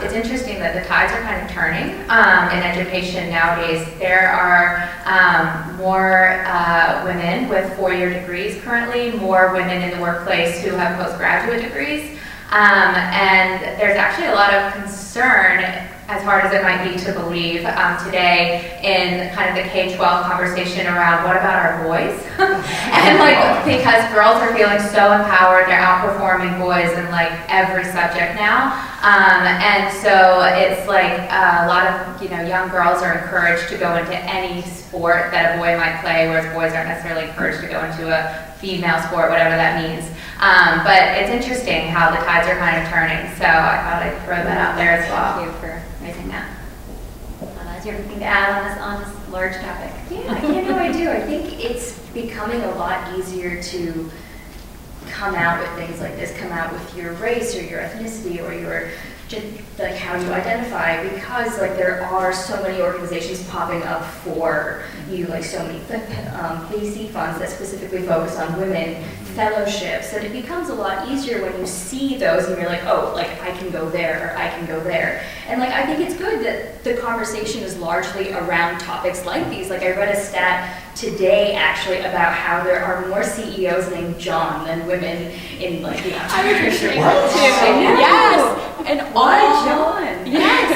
it's interesting that the tides are kind of turning in education nowadays. There are more women with four-year degrees currently, more women in the workplace who have postgraduate degrees, and there's actually a lot of concern, as hard as it might be to believe today, in kind of the K-12 conversation around what about our boys? And because girls are feeling so empowered, they're outperforming boys in every subject now. And so it's a lot of young girls are encouraged to go into any sport that a boy might play, whereas boys aren't necessarily encouraged to go into a female sport, whatever that means. But it's interesting how the tides are kind of turning, so I thought I'd throw that out there as well. Thank you for raising that. Do you have anything to add on this large topic? Yeah, I do. I think it's becoming a lot easier to come out with things like this, come out with your race or your ethnicity or your just how you identify, because there are so many organizations popping up for you, so many VC funds that specifically focus on women, fellowships, and it becomes a lot easier when you see those and you're I can go there, or I can go there. And I think it's good that the conversation is largely around topics like these. I read a stat today actually about how there are more CEOs named John than women in the entrepreneurship world. Yes, and all John. Yes.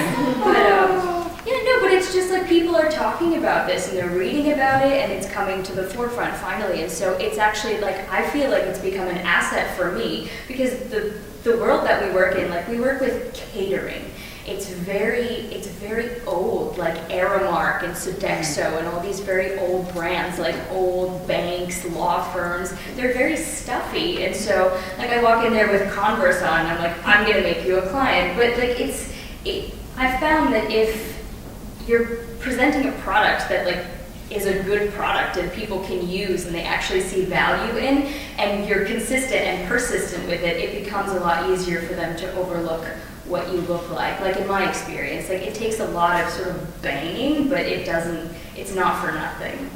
But it's just people are talking about this and they're reading about it and it's coming to the forefront finally. And so it's actually I feel like it's become an asset for me, because the world that we work in, we work with catering. It's very old, Aramark and Sodexo and all these very old brands, old banks, law firms. They're very stuffy, and so I walk in there with Converse on, I'm I'm gonna make you a client. But I found that if you're presenting a product that is a good product and people can use and they actually see value in, and you're consistent and persistent with it, it becomes a lot easier for them to overlook what you look like. In my experience, it takes a lot of sort of banging, but it's not for nothing.